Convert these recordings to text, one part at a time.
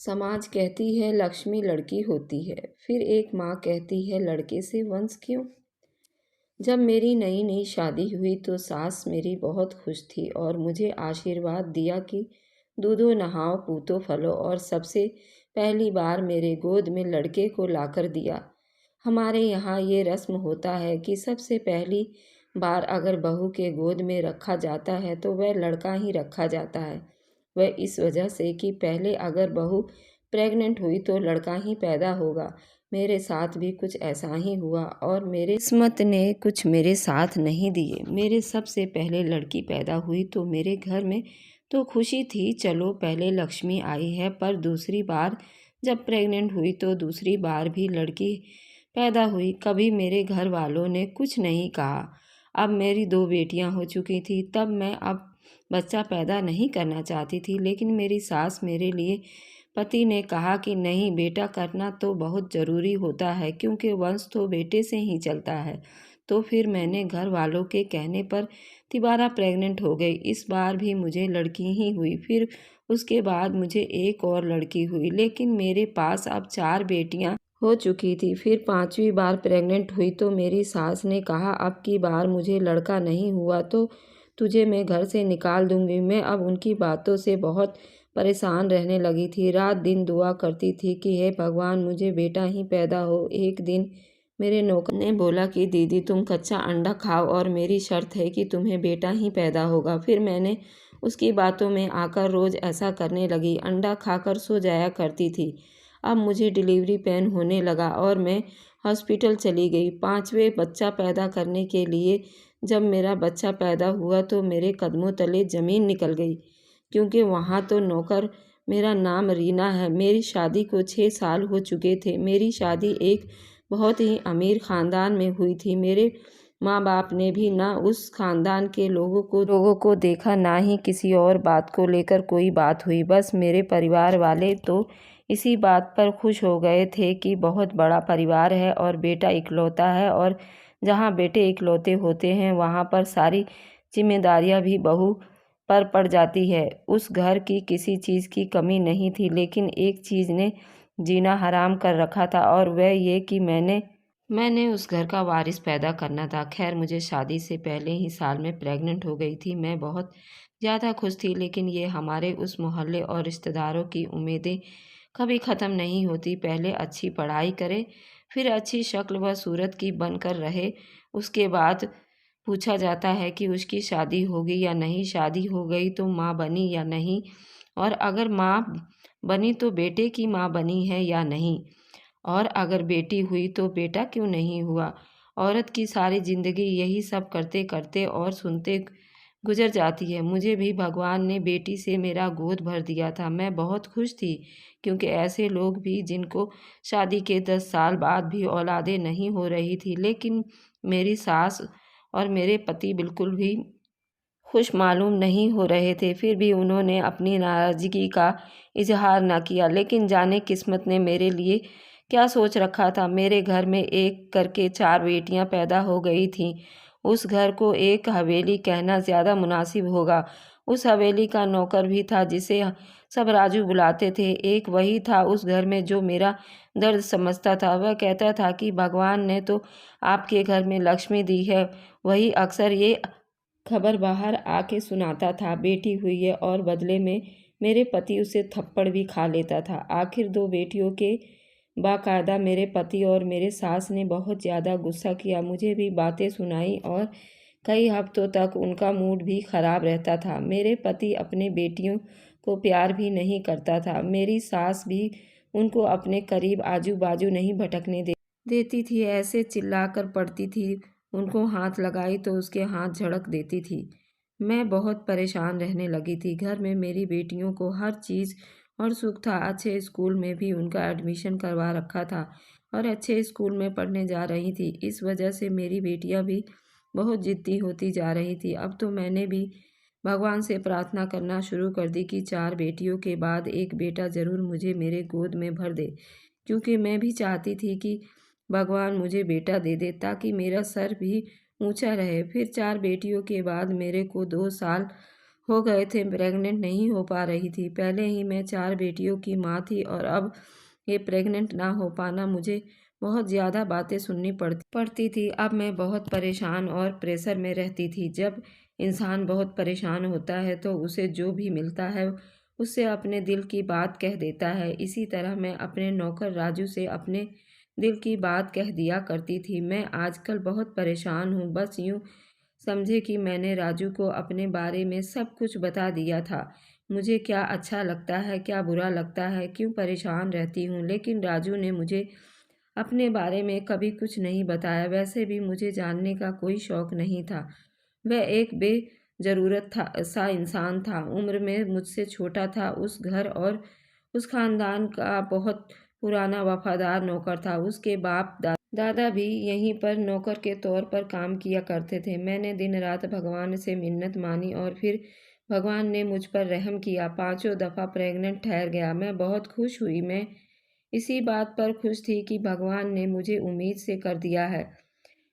समाज कहती है लक्ष्मी लड़की होती है, फिर एक माँ कहती है लड़के से वंश क्यों। जब मेरी नई नई शादी हुई तो सास मेरी बहुत खुश थी और मुझे आशीर्वाद दिया कि दूधो नहाओ पूतो फलो, और सबसे पहली बार मेरे गोद में लड़के को लाकर दिया। हमारे यहाँ ये रस्म होता है कि सबसे पहली बार अगर बहू के गोद में रखा जाता है तो वह लड़का ही रखा जाता है। वह इस वजह से कि पहले अगर बहू प्रेग्नेंट हुई तो लड़का ही पैदा होगा। मेरे साथ भी कुछ ऐसा ही हुआ और मेरे किस्मत ने कुछ मेरे साथ नहीं दिए। मेरे सबसे पहले लड़की पैदा हुई तो मेरे घर में तो खुशी थी, चलो पहले लक्ष्मी आई है। पर दूसरी बार जब प्रेग्नेंट हुई तो दूसरी बार भी लड़की पैदा हुई। कभी मेरे घर वालों ने कुछ नहीं कहा। अब मेरी 2 बेटियां हो चुकी थी, तब मैं अब बच्चा पैदा नहीं करना चाहती थी, लेकिन मेरी सास मेरे लिए पति ने कहा कि नहीं, बेटा करना तो बहुत ज़रूरी होता है क्योंकि वंश तो बेटे से ही चलता है। तो फिर मैंने घर वालों के कहने पर तिबारा प्रेग्नेंट हो गई। इस बार भी मुझे लड़की ही हुई। फिर उसके बाद मुझे एक और लड़की हुई, लेकिन मेरे पास अब 4 बेटियां हो चुकी थी। फिर 5वीं बार प्रेग्नेंट हुई तो मेरी सास ने कहा अब की बार मुझे लड़का नहीं हुआ तो तुझे मैं घर से निकाल दूंगी। मैं अब उनकी बातों से बहुत परेशान रहने लगी थी। रात दिन दुआ करती थी कि हे भगवान मुझे बेटा ही पैदा हो। एक दिन मेरे नौकर ने बोला कि दीदी तुम कच्चा अंडा खाओ और मेरी शर्त है कि तुम्हें बेटा ही पैदा होगा। फिर मैंने उसकी बातों में आकर रोज़ ऐसा करने लगी, अंडा खाकर सो जाया करती थी। अब मुझे डिलीवरी पेन होने लगा और मैं हॉस्पिटल चली गई 5वें बच्चा पैदा करने के लिए। जब मेरा बच्चा पैदा हुआ तो मेरे कदमों तले ज़मीन निकल गई, क्योंकि वहाँ तो नौकर, मेरा नाम रीना है। मेरी शादी को 6 साल हो चुके थे। मेरी शादी एक बहुत ही अमीर ख़ानदान में हुई थी। मेरे माँ बाप ने भी ना उस ख़ानदान के लोगों को देखा, ना ही किसी और बात को लेकर कोई बात हुई। बस मेरे परिवार वाले तो इसी बात पर खुश हो गए थे कि बहुत बड़ा परिवार है और बेटा इकलौता है, और जहाँ बेटे इकलौते होते हैं वहाँ पर सारी जिम्मेदारियाँ भी बहू पर पड़ जाती है। उस घर की किसी चीज़ की कमी नहीं थी, लेकिन एक चीज़ ने जीना हराम कर रखा था, और वह ये कि मैंने उस घर का वारिस पैदा करना था। खैर मुझे शादी से पहले ही साल में प्रेग्नेंट हो गई थी। मैं बहुत ज़्यादा खुश थी, लेकिन ये हमारे उस मोहल्ले और रिश्तेदारों की उम्मीदें कभी ख़त्म नहीं होती। पहले अच्छी पढ़ाई करे, फिर अच्छी शक्ल व सूरत की बनकर रहे, उसके बाद पूछा जाता है कि उसकी शादी होगी या नहीं, शादी हो गई तो माँ बनी या नहीं, और अगर माँ बनी तो बेटे की माँ बनी है या नहीं, और अगर बेटी हुई तो बेटा क्यों नहीं हुआ। औरत की सारी ज़िंदगी यही सब करते करते और सुनते गुजर जाती है। मुझे भी भगवान ने बेटी से मेरा गोद भर दिया था। मैं बहुत खुश थी, क्योंकि ऐसे लोग भी जिनको शादी के 10 साल बाद भी औलादें नहीं हो रही थी, लेकिन मेरी सास और मेरे पति बिल्कुल भी खुश मालूम नहीं हो रहे थे। फिर भी उन्होंने अपनी नाराज़गी का इजहार न किया। लेकिन जाने किस्मत ने मेरे लिए क्या सोच रखा था। मेरे घर में एक करके 4 बेटियां पैदा हो गई थीं। उस घर को एक हवेली कहना ज़्यादा मुनासिब होगा। उस हवेली का नौकर भी था जिसे सब राजू बुलाते थे। एक वही था उस घर में जो मेरा दर्द समझता था। वह कहता था कि भगवान ने तो आपके घर में लक्ष्मी दी है। वही अक्सर ये खबर बाहर आके सुनाता था, बेटी हुई है, और बदले में मेरे पति उसे थप्पड़ भी खा लेता था। आखिर 2 बेटियों के बाकायदा मेरे पति और मेरे सास ने बहुत ज़्यादा गुस्सा किया, मुझे भी बातें सुनाई, और कई हफ्तों तक उनका मूड भी ख़राब रहता था। मेरे पति अपने बेटियों को प्यार भी नहीं करता था। मेरी सास भी उनको अपने करीब आजू बाजू नहीं भटकने देती थी। ऐसे चिल्लाकर पड़ती थी, उनको हाथ लगाई तो उसके हाथ झड़क देती थी। मैं बहुत परेशान रहने लगी थी। घर में मेरी बेटियों को हर चीज़ और सुख था। अच्छे स्कूल में भी उनका एडमिशन करवा रखा था और अच्छे स्कूल में पढ़ने जा रही थी। इस वजह से मेरी बेटियां भी बहुत ज़िद्दी होती जा रही थी। अब तो मैंने भी भगवान से प्रार्थना करना शुरू कर दी कि 4 बेटियों के बाद एक बेटा ज़रूर मुझे मेरे गोद में भर दे, क्योंकि मैं भी चाहती थी कि भगवान मुझे बेटा दे दे ताकि मेरा सर भी ऊंचा रहे। फिर 4 बेटियों के बाद मेरे को 2 साल हो गए थे, प्रेग्नेंट नहीं हो पा रही थी। पहले ही मैं 4 बेटियों की माँ थी और अब ये प्रेग्नेंट ना हो पाना, मुझे बहुत ज़्यादा बातें सुननी पड़ती थी। अब मैं बहुत परेशान और प्रेशर में रहती थी। जब इंसान बहुत परेशान होता है तो उसे जो भी मिलता है उससे अपने दिल की बात कह देता है। इसी तरह मैं अपने नौकर राजू से अपने दिल की बात कह दिया करती थी। मैं आजकल बहुत परेशान हूँ, बस यूँ समझे कि मैंने राजू को अपने बारे में सब कुछ बता दिया था। मुझे क्या अच्छा लगता है, क्या बुरा लगता है, क्यों परेशान रहती हूँ। लेकिन राजू ने मुझे अपने बारे में कभी कुछ नहीं बताया। वैसे भी मुझे जानने का कोई शौक नहीं था। वह एक बेजरूरत सा इंसान था। उम्र में मुझसे छोटा था। उस घर और उस खानदान का बहुत पुराना वफादार नौकर था। उसके बाप दादा भी यहीं पर नौकर के तौर पर काम किया करते थे। मैंने दिन रात भगवान से मिन्नत मानी और फिर भगवान ने मुझ पर रहम किया। 5 दफ़ा प्रेग्नेंट ठहर गया। मैं बहुत खुश हुई। मैं इसी बात पर खुश थी कि भगवान ने मुझे उम्मीद से कर दिया है।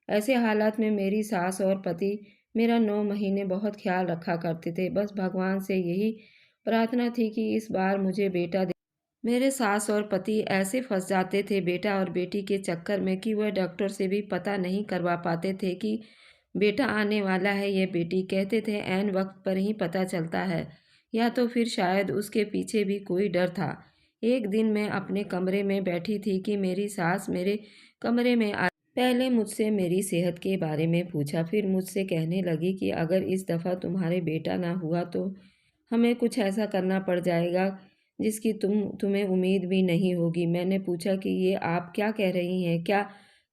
ऐसे हालात में मेरी सास और पति मेरा 9 महीने बहुत ख्याल रखा करते थे। बस भगवान से यही प्रार्थना थी कि इस बार मुझे बेटा दे। मेरे सास और पति ऐसे फंस जाते थे बेटा और बेटी के चक्कर में कि वह डॉक्टर से भी पता नहीं करवा पाते थे कि बेटा आने वाला है या बेटी। कहते थे ऐन वक्त पर ही पता चलता है, या तो फिर शायद उसके पीछे भी कोई डर था। एक दिन मैं अपने कमरे में बैठी थी कि मेरी सास मेरे कमरे में आ। पहले मुझसे मेरी सेहत के बारे में पूछा, फिर मुझसे कहने लगी कि अगर इस दफ़ा तुम्हारे बेटा ना हुआ तो हमें कुछ ऐसा करना पड़ जाएगा जिसकी तुम्हें उम्मीद भी नहीं होगी। मैंने पूछा कि ये आप क्या कह रही हैं, क्या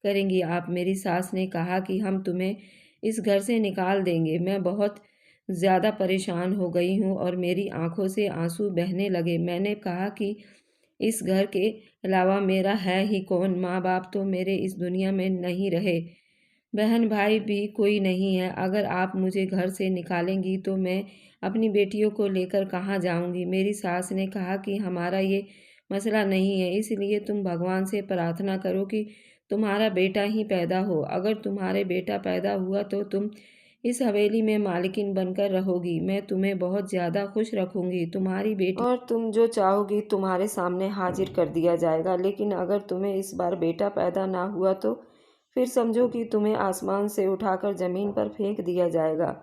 करेंगी आप। मेरी सास ने कहा कि हम तुम्हें इस घर से निकाल देंगे। मैं बहुत ज़्यादा परेशान हो गई हूँ और मेरी आंखों से आंसू बहने लगे। मैंने कहा कि इस घर के अलावा मेरा है ही कौन। माँ बाप तो मेरे इस दुनिया में नहीं रहे, बहन भाई भी कोई नहीं है। अगर आप मुझे घर से निकालेंगी तो मैं अपनी बेटियों को लेकर कहाँ जाऊंगी। मेरी सास ने कहा कि हमारा ये मसला नहीं है, इसलिए तुम भगवान से प्रार्थना करो कि तुम्हारा बेटा ही पैदा हो। अगर तुम्हारे बेटा पैदा हुआ तो तुम इस हवेली में मालकिन बनकर रहोगी। मैं तुम्हें बहुत ज़्यादा खुश रखूंगी। तुम्हारी बेटी और तुम जो चाहोगी तुम्हारे सामने हाजिर कर दिया जाएगा। लेकिन अगर तुम्हें इस बार बेटा पैदा ना हुआ तो फिर समझो कि तुम्हें आसमान से उठाकर ज़मीन पर फेंक दिया जाएगा।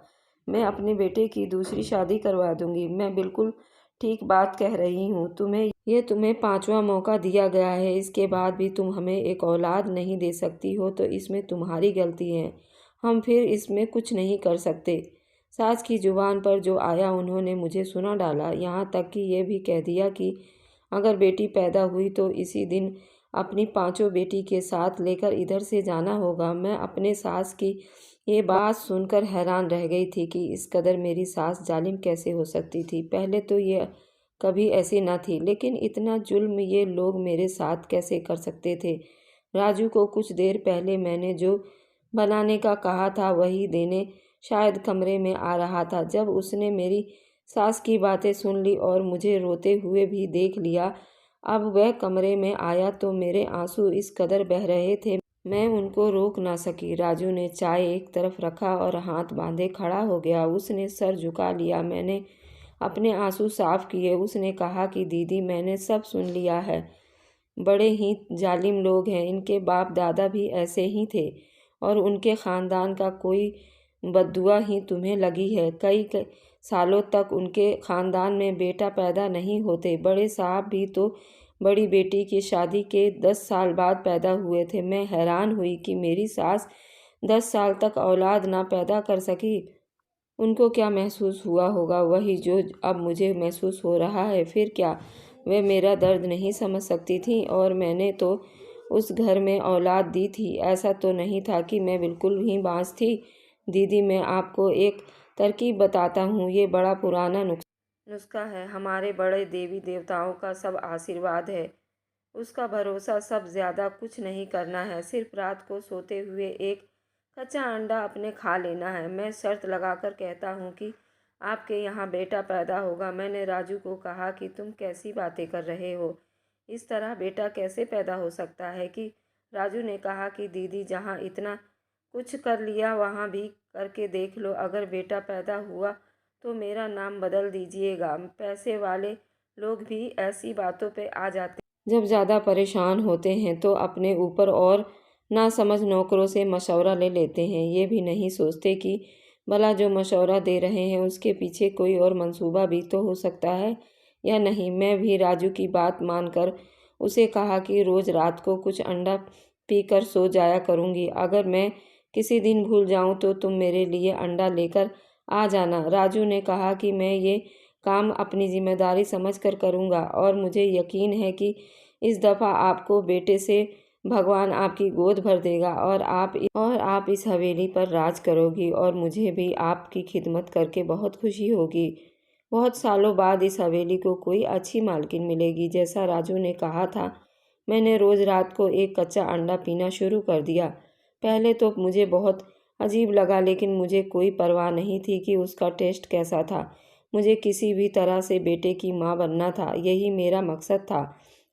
मैं अपने बेटे की दूसरी शादी करवा दूंगी। मैं बिल्कुल ठीक बात कह रही हूँ। तुम्हें 5वां मौका दिया गया है, इसके बाद भी तुम हमें एक औलाद नहीं दे सकती हो तो इसमें तुम्हारी गलती है। हम फिर इसमें कुछ नहीं कर सकते। सास की जुबान पर जो आया उन्होंने मुझे सुना डाला। यहाँ तक कि ये भी कह दिया कि अगर बेटी पैदा हुई तो इसी दिन अपनी 5 बेटी के साथ लेकर इधर से जाना होगा। मैं अपने सास की ये बात सुनकर हैरान रह गई थी कि इस कदर मेरी सास जालिम कैसे हो सकती थी। पहले तो ये कभी ऐसी न थी, लेकिन इतना जुल्म ये लोग मेरे साथ कैसे कर सकते थे। राजू को कुछ देर पहले मैंने जो बनाने का कहा था वही देने शायद कमरे में आ रहा था। जब उसने मेरी सास की बातें सुन ली और मुझे रोते हुए भी देख लिया, अब वह कमरे में आया तो मेरे आंसू इस कदर बह रहे थे मैं उनको रोक ना सकी। राजू ने चाय एक तरफ रखा और हाथ बांधे खड़ा हो गया। उसने सर झुका लिया। मैंने अपने आंसू साफ किए। उसने कहा कि दीदी मैंने सब सुन लिया है। बड़े ही जालिम लोग हैं। इनके बाप दादा भी ऐसे ही थे और उनके ख़ानदान का कोई बद्दुआ ही तुम्हें लगी है। कई सालों तक उनके ख़ानदान में बेटा पैदा नहीं होते। बड़े साहब भी तो बड़ी बेटी की शादी के 10 साल बाद पैदा हुए थे। मैं हैरान हुई कि मेरी सास 10 साल तक औलाद ना पैदा कर सकी। उनको क्या महसूस हुआ होगा, वही जो अब मुझे महसूस हो रहा है। फिर क्या वे मेरा दर्द नहीं समझ सकती थी? और मैंने तो उस घर में औलाद दी थी। ऐसा तो नहीं था कि मैं बिल्कुल ही बांझ थी। दीदी मैं आपको एक तरकीब बताता हूँ। ये बड़ा पुराना नुस्खा है। हमारे बड़े देवी देवताओं का सब आशीर्वाद है, उसका भरोसा। सब ज़्यादा कुछ नहीं करना है, सिर्फ रात को सोते हुए एक कच्चा अंडा अपने खा लेना है। मैं शर्त लगाकर कहता हूँ कि आपके यहाँ बेटा पैदा होगा। मैंने राजू को कहा कि तुम कैसी बातें कर रहे हो, इस तरह बेटा कैसे पैदा हो सकता है कि। राजू ने कहा कि दीदी जहाँ इतना कुछ कर लिया वहाँ भी करके देख लो। अगर बेटा पैदा हुआ तो मेरा नाम बदल दीजिएगा। पैसे वाले लोग भी ऐसी बातों पे आ जाते हैं। जब ज़्यादा परेशान होते हैं तो अपने ऊपर और नासमझ नौकरों से मशवरा ले लेते हैं। ये भी नहीं सोचते कि भला जो मशवरा दे रहे हैं उसके पीछे कोई और मंसूबा भी तो हो सकता है या नहीं। मैं भी राजू की बात मानकर उसे कहा कि रोज़ रात को कुछ अंडा पीकर सो जाया करूँगी। अगर मैं किसी दिन भूल जाऊँ तो तुम मेरे लिए अंडा लेकर आ जाना। राजू ने कहा कि मैं ये काम अपनी जिम्मेदारी समझकर करूँगा और मुझे यकीन है कि इस दफ़ा आपको बेटे से भगवान आपकी गोद भर देगा और आप इस हवेली पर राज करोगी और मुझे भी आपकी खिदमत करके बहुत खुशी होगी। बहुत सालों बाद इस हवेली को कोई अच्छी मालकिन मिलेगी। जैसा राजू ने कहा था, मैंने रोज़ रात को एक कच्चा अंडा पीना शुरू कर दिया। पहले तो मुझे बहुत अजीब लगा, लेकिन मुझे कोई परवाह नहीं थी कि उसका टेस्ट कैसा था। मुझे किसी भी तरह से बेटे की माँ बनना था, यही मेरा मकसद था।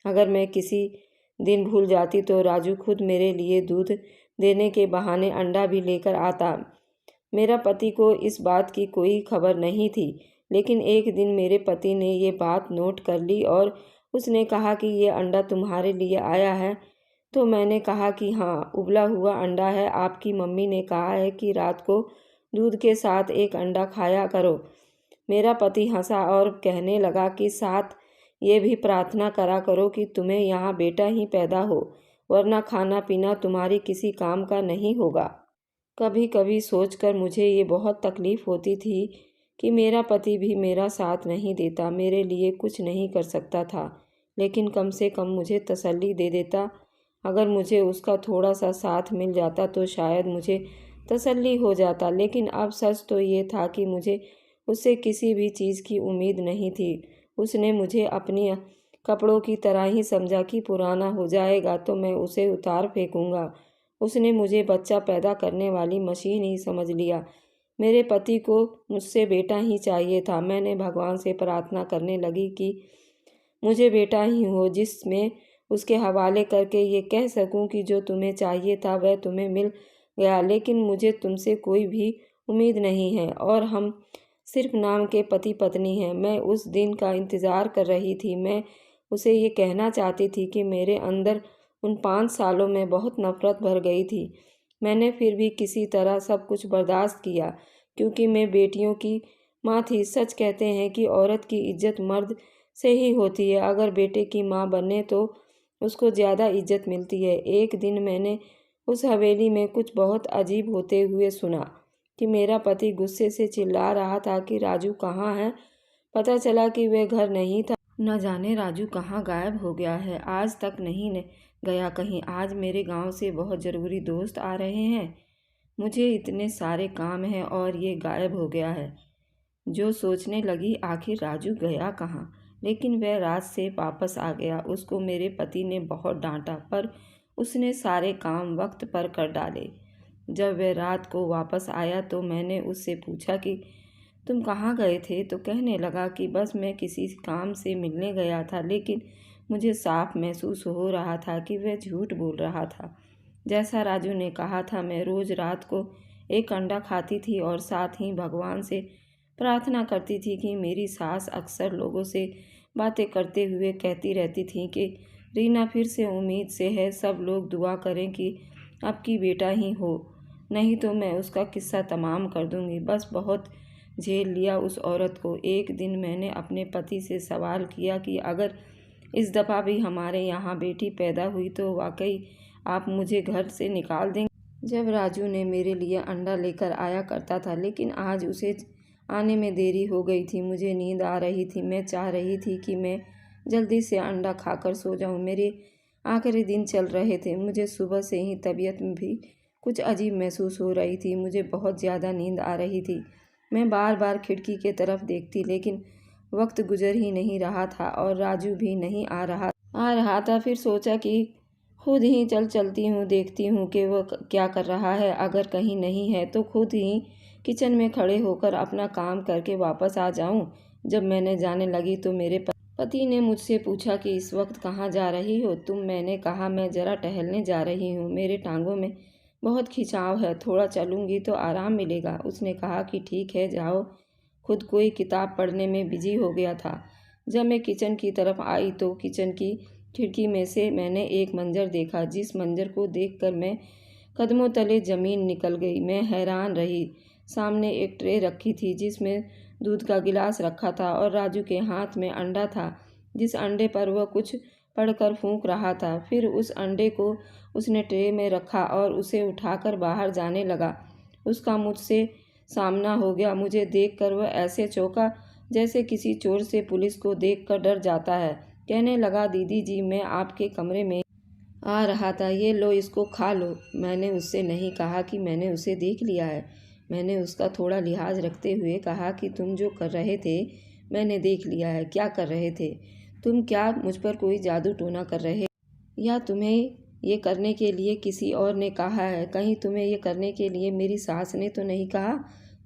अगर मैं किसी दिन भूल जाती तो राजू खुद मेरे लिए दूध देने के बहाने अंडा भी लेकर आता। मेरा पति को इस बात की कोई खबर नहीं थी, लेकिन एक दिन मेरे पति ने ये बात नोट कर ली और उसने कहा कि ये अंडा तुम्हारे लिए आया है। तो मैंने कहा कि हाँ, उबला हुआ अंडा है। आपकी मम्मी ने कहा है कि रात को दूध के साथ एक अंडा खाया करो। मेरा पति हंसा और कहने लगा कि साथ ये भी प्रार्थना करा करो कि तुम्हें यहाँ बेटा ही पैदा हो, वरना खाना पीना तुम्हारी किसी काम का नहीं होगा। कभी कभी सोचकर मुझे ये बहुत तकलीफ़ होती थी कि मेरा पति भी मेरा साथ नहीं देता, मेरे लिए कुछ नहीं कर सकता था, लेकिन कम से कम मुझे तसल्ली दे देता। अगर मुझे उसका थोड़ा सा साथ मिल जाता तो शायद मुझे तसल्ली हो जाता। लेकिन अब सच तो ये था कि मुझे उससे किसी भी चीज़ की उम्मीद नहीं थी। उसने मुझे अपनी कपड़ों की तरह ही समझा कि पुराना हो जाएगा तो मैं उसे उतार फेंकूंगा। उसने मुझे बच्चा पैदा करने वाली मशीन ही समझ लिया। मेरे पति को मुझसे बेटा ही चाहिए था। मैंने भगवान से प्रार्थना करने लगी कि मुझे बेटा ही हो, जिसमें उसके हवाले करके ये कह सकूं कि जो तुम्हें चाहिए था वह तुम्हें मिल गया। लेकिन मुझे तुमसे कोई भी उम्मीद नहीं है और हम सिर्फ नाम के पति पत्नी हैं। मैं उस दिन का इंतज़ार कर रही थी। मैं उसे ये कहना चाहती थी कि मेरे अंदर उन 5 सालों में बहुत नफ़रत भर गई थी। मैंने फिर भी किसी तरह सब कुछ बर्दाश्त किया, क्योंकि मैं बेटियों की माँ थी। सच कहते हैं कि औरत की इज्जत मर्द से ही होती है। अगर बेटे की माँ बने तो उसको ज़्यादा इज्जत मिलती है। एक दिन मैंने उस हवेली में कुछ बहुत अजीब होते हुए सुना कि मेरा पति गुस्से से चिल्ला रहा था कि राजू कहाँ है। पता चला कि वह घर नहीं था। न जाने राजू कहाँ गायब हो गया है। आज तक नहीं गया कहीं। आज मेरे गांव से बहुत ज़रूरी दोस्त आ रहे हैं। मुझे इतने सारे काम हैं और ये गायब हो गया है। जो सोचने लगी आखिर राजू गया कहाँ। लेकिन वह रात से वापस आ गया। उसको मेरे पति ने बहुत डांटा, पर उसने सारे काम वक्त पर कर डाले। जब वह रात को वापस आया तो मैंने उससे पूछा कि तुम कहाँ गए थे। तो कहने लगा कि बस मैं किसी काम से मिलने गया था। लेकिन मुझे साफ महसूस हो रहा था कि वह झूठ बोल रहा था। जैसा राजू ने कहा था, मैं रोज़ रात को एक अंडा खाती थी और साथ ही भगवान से प्रार्थना करती थी कि मेरी सास अक्सर लोगों से बातें करते हुए कहती रहती थी कि रीना फिर से उम्मीद से है। सब लोग दुआ करें कि अब की बेटा ही हो, नहीं तो मैं उसका किस्सा तमाम कर दूंगी। बस बहुत झेल लिया उस औरत को। एक दिन मैंने अपने पति से सवाल किया कि अगर इस दफ़ा भी हमारे यहाँ बेटी पैदा हुई तो वाकई आप मुझे घर से निकाल देंगे। जब राजू ने मेरे लिए अंडा लेकर आया करता था, लेकिन आज उसे आने में देरी हो गई थी। मुझे नींद आ रही थी। मैं चाह रही थी कि मैं जल्दी से अंडा खाकर सो जाऊं। मेरे आखिरी दिन चल रहे थे। मुझे सुबह से ही तबीयत में भी कुछ अजीब महसूस हो रही थी। मुझे बहुत ज़्यादा नींद आ रही थी। मैं बार बार खिड़की के तरफ देखती, लेकिन वक्त गुजर ही नहीं रहा था और राजू भी नहीं आ रहा था। फिर सोचा कि खुद ही चलती हूँ, देखती हूँ कि वह क्या कर रहा है। अगर कहीं नहीं है तो खुद ही किचन में खड़े होकर अपना काम करके वापस आ जाऊं। जब मैंने जाने लगी तो मेरे पति ने मुझसे पूछा कि इस वक्त कहाँ जा रही हो तुम। मैंने कहा मैं ज़रा टहलने जा रही हूँ, मेरे टांगों में बहुत खिंचाव है, थोड़ा चलूँगी तो आराम मिलेगा। उसने कहा कि ठीक है, जाओ, खुद कोई किताब पढ़ने में बिजी हो गया था। जब मैं किचन की तरफ आई तो किचन की खिड़की में से मैंने एक मंजर देखा, जिस मंजर को देखकर मैं कदमों तले ज़मीन निकल गई। मैं हैरान रही। सामने एक ट्रे रखी थी जिसमें दूध का गिलास रखा था और राजू के हाथ में अंडा था, जिस अंडे पर वह कुछ पढ़कर फूंक रहा था। फिर उस अंडे को उसने ट्रे में रखा और उसे उठाकर बाहर जाने लगा। उसका मुझसे सामना हो गया। मुझे देखकर वह ऐसे चौंका जैसे किसी चोर से पुलिस को देखकर डर जाता है। कहने लगा, दीदी जी, मैं आपके कमरे में आ रहा था, ये लो इसको खा लो। मैंने उससे नहीं कहा कि मैंने उसे देख लिया है। मैंने उसका थोड़ा लिहाज रखते हुए कहा कि तुम जो कर रहे थे मैंने देख लिया है। क्या कर रहे थे तुम? क्या मुझ पर कोई जादू टोना कर रहे, या तुम्हें ये करने के लिए किसी और ने कहा है? कहीं तुम्हें ये करने के लिए मेरी सास ने तो नहीं कहा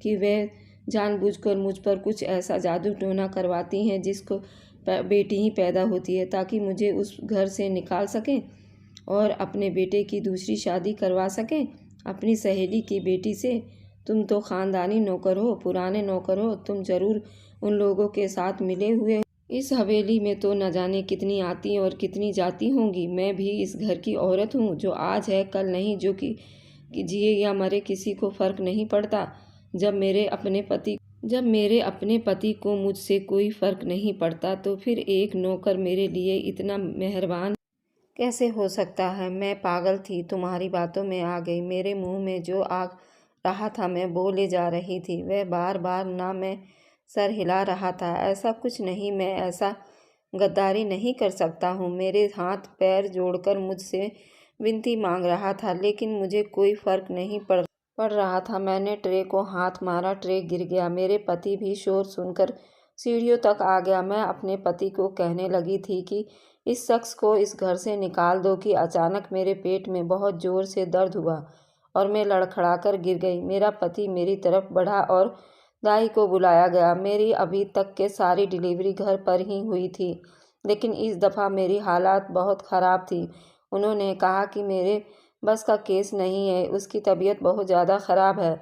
कि वह जानबूझकर मुझ पर कुछ ऐसा जादू टोना करवाती हैं जिसको बेटी ही पैदा होती है ताकि मुझे उस घर से निकाल सकें और अपने बेटे की दूसरी शादी करवा सकें अपनी सहेली की बेटी से? तुम तो ख़ानदानी नौकर हो, पुराने नौकर हो। तुम ज़रूर उन लोगों के साथ मिले हुए हो। इस हवेली में तो न जाने कितनी आती और कितनी जाती होंगी। मैं भी इस घर की औरत हूँ, जो आज है कल नहीं, जो कि जिए या मरे किसी को फ़र्क नहीं पड़ता। जब मेरे अपने पति को मुझसे कोई फ़र्क नहीं पड़ता तो फिर एक नौकर मेरे लिए इतना मेहरबान कैसे हो सकता है? मैं पागल थी, तुम्हारी बातों में आ गई। मेरे मुंह में जो आ रहा था मैं बोले जा रही थी। वह बार बार ना मैं सर हिला रहा था। ऐसा कुछ नहीं, मैं ऐसा गद्दारी नहीं कर सकता हूँ। मेरे हाथ पैर जोड़कर मुझसे विनती मांग रहा था, लेकिन मुझे कोई फ़र्क नहीं पड़ रहा था। मैंने ट्रे को हाथ मारा, ट्रे गिर गया। मेरे पति भी शोर सुनकर सीढ़ियों तक आ गया। मैं अपने पति को कहने लगी थी कि इस शख्स को इस घर से निकाल दो कि अचानक मेरे पेट में बहुत ज़ोर से दर्द हुआ और मैं लड़खड़ाकर गिर गई। मेरा पति मेरी तरफ बढ़ा और दाई को बुलाया गया। मेरी अभी तक के सारी डिलीवरी घर पर ही हुई थी, लेकिन इस दफ़ा मेरी हालात बहुत ख़राब थी। उन्होंने कहा कि मेरे बस का केस नहीं है, उसकी तबीयत बहुत ज़्यादा ख़राब है,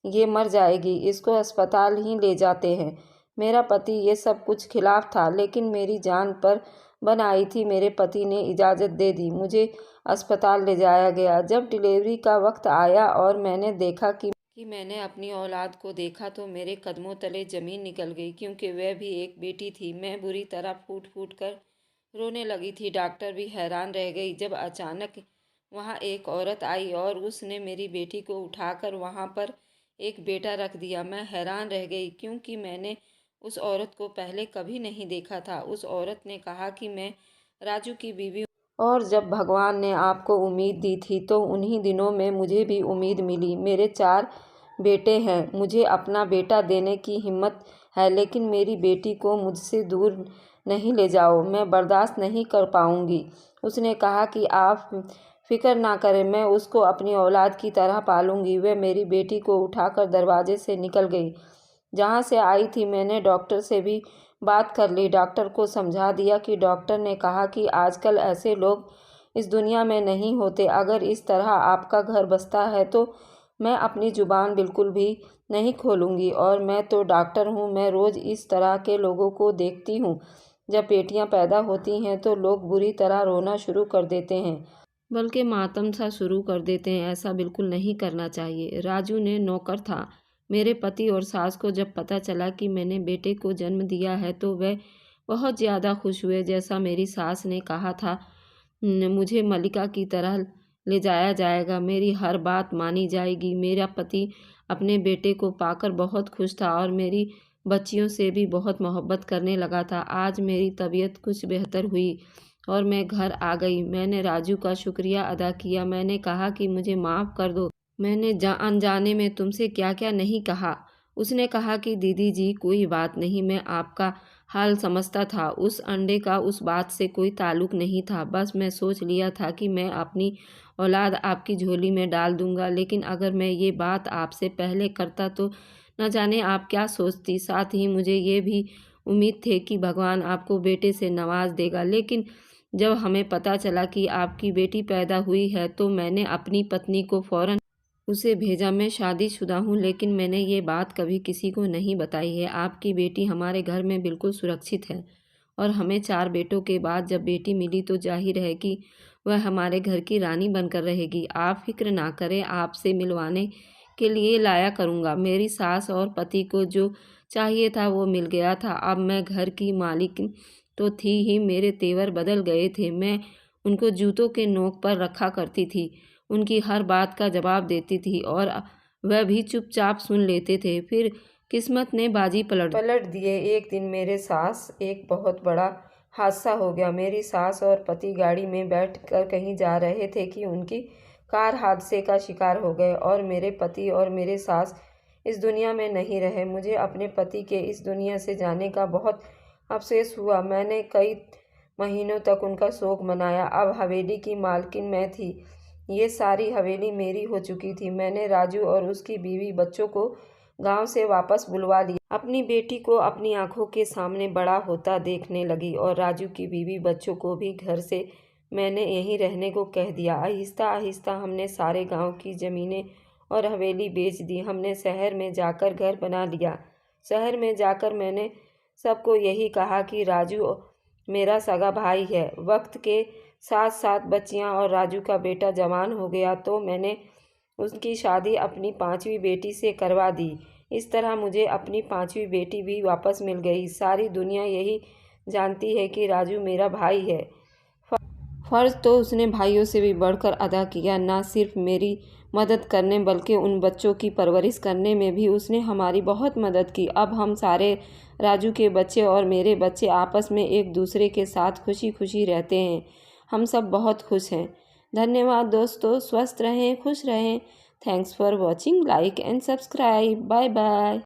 ये मर जाएगी, इसको अस्पताल ही ले जाते हैं। मेरा पति ये सब कुछ खिलाफ था, लेकिन मेरी जान पर बन आई थी। मेरे पति ने इजाज़त दे दी, मुझे अस्पताल ले जाया गया। जब डिलीवरी का वक्त आया और मैंने देखा कि मैंने अपनी औलाद को देखा तो मेरे कदमों तले ज़मीन निकल गई, क्योंकि वह भी एक बेटी थी। मैं बुरी तरह फूट फूट कर रोने लगी थी। डॉक्टर भी हैरान रह गई जब अचानक वहाँ एक औरत आई और उसने मेरी बेटी को उठाकर वहाँ पर एक बेटा रख दिया। मैं हैरान रह गई, क्योंकि मैंने उस औरत को पहले कभी नहीं देखा था। उस औरत ने कहा कि मैं राजू की बीवी, और जब भगवान ने आपको उम्मीद दी थी तो उन्हीं दिनों में मुझे भी उम्मीद मिली। मेरे 4 बेटे हैं, मुझे अपना बेटा देने की हिम्मत है, लेकिन मेरी बेटी को मुझसे दूर नहीं ले जाओ, मैं बर्दाश्त नहीं कर पाऊंगी। उसने कहा कि आप फिक्र ना करें, मैं उसको अपनी औलाद की तरह पालूंगी। वह मेरी बेटी को उठाकर दरवाजे से निकल गई जहाँ से आई थी। मैंने डॉक्टर से भी बात कर ली, डॉक्टर को समझा दिया कि डॉक्टर ने कहा कि आजकल ऐसे लोग इस दुनिया में नहीं होते। अगर इस तरह आपका घर बसता है तो मैं अपनी ज़ुबान बिल्कुल भी नहीं खोलूँगी। और मैं तो डॉक्टर हूँ, मैं रोज़ इस तरह के लोगों को देखती हूँ। जब बेटियाँ पैदा होती हैं तो लोग बुरी तरह रोना शुरू कर देते हैं, बल्कि मातम सा शुरू कर देते हैं। ऐसा बिल्कुल नहीं करना चाहिए। राजू ने नौकर था। मेरे पति और सास को जब पता चला कि मैंने बेटे को जन्म दिया है तो वह बहुत ज़्यादा खुश हुए। जैसा मेरी सास ने कहा था, मुझे मलिका की तरह ले जाया जाएगा, मेरी हर बात मानी जाएगी। मेरा पति अपने बेटे को पाकर बहुत खुश था और मेरी बच्चियों से भी बहुत मोहब्बत करने लगा था। आज मेरी तबीयत कुछ बेहतर हुई और मैं घर आ गई। मैंने राजू का शुक्रिया अदा किया। मैंने कहा कि मुझे माफ़ कर दो, मैंने अनजाने में तुमसे क्या क्या नहीं कहा। उसने कहा कि दीदी जी, कोई बात नहीं, मैं आपका हाल समझता था। उस अंडे का उस बात से कोई ताल्लुक नहीं था। बस मैं सोच लिया था कि मैं अपनी औलाद आपकी झोली में डाल दूंगा, लेकिन अगर मैं ये बात आपसे पहले करता तो न जाने आप क्या सोचती। साथ ही मुझे ये भी उम्मीद थी कि भगवान आपको बेटे से नवाज देगा। लेकिन जब हमें पता चला कि आपकी बेटी पैदा हुई है तो मैंने अपनी पत्नी को फ़ौरन उसे भेजा। मैं शादीशुदा हूँ, लेकिन मैंने ये बात कभी किसी को नहीं बताई है। आपकी बेटी हमारे घर में बिल्कुल सुरक्षित है और हमें 4 बेटों के बाद जब बेटी मिली तो जाहिर है कि वह हमारे घर की रानी बनकर रहेगी। आप फिक्र ना करें, आपसे मिलवाने के लिए लाया करूँगा। मेरी सास और पति को जो चाहिए था वो मिल गया था। अब मैं घर की मालिक तो थी ही, मेरे तेवर बदल गए थे। मैं उनको जूतों के नोक पर रखा करती थी, उनकी हर बात का जवाब देती थी और वह भी चुपचाप सुन लेते थे। फिर किस्मत ने बाजी पलट दिए। एक दिन मेरे सास एक बहुत बड़ा हादसा हो गया। मेरी सास और पति गाड़ी में बैठकर कहीं जा रहे थे कि उनकी कार हादसे का शिकार हो गए और मेरे पति और मेरे सास इस दुनिया में नहीं रहे। मुझे अपने पति के इस दुनिया से जाने का बहुत अफसोस हुआ। मैंने कई महीनों तक उनका शोक मनाया। अब हवेली की मालकिन मैं थी, ये सारी हवेली मेरी हो चुकी थी। मैंने राजू और उसकी बीवी बच्चों को गांव से वापस बुलवा लिया। अपनी बेटी को अपनी आंखों के सामने बड़ा होता देखने लगी और राजू की बीवी बच्चों को भी घर से मैंने यहीं रहने को कह दिया। आहिस्ता आहिस्ता हमने सारे गांव की ज़मीनें और हवेली बेच दी। हमने शहर में जाकर घर बना लिया। शहर में जाकर मैंने सबको यही कहा कि राजू मेरा सगा भाई है। वक्त के साथ साथ बच्चियां और राजू का बेटा जवान हो गया तो मैंने उसकी शादी अपनी 5वीं बेटी से करवा दी। इस तरह मुझे अपनी 5वीं बेटी भी वापस मिल गई। सारी दुनिया यही जानती है कि राजू मेरा भाई है। फ़र्ज़ तो उसने भाइयों से भी बढ़कर अदा किया। ना सिर्फ मेरी मदद करने बल्कि उन बच्चों की परवरिश करने में भी उसने हमारी बहुत मदद की। अब हम सारे, राजू के बच्चे और मेरे बच्चे, आपस में एक दूसरे के साथ खुशी खुशी रहते हैं। हम सब बहुत खुश हैं। धन्यवाद दोस्तों। स्वस्थ रहें, खुश रहें। Thanks for watching. Like and subscribe. Bye bye.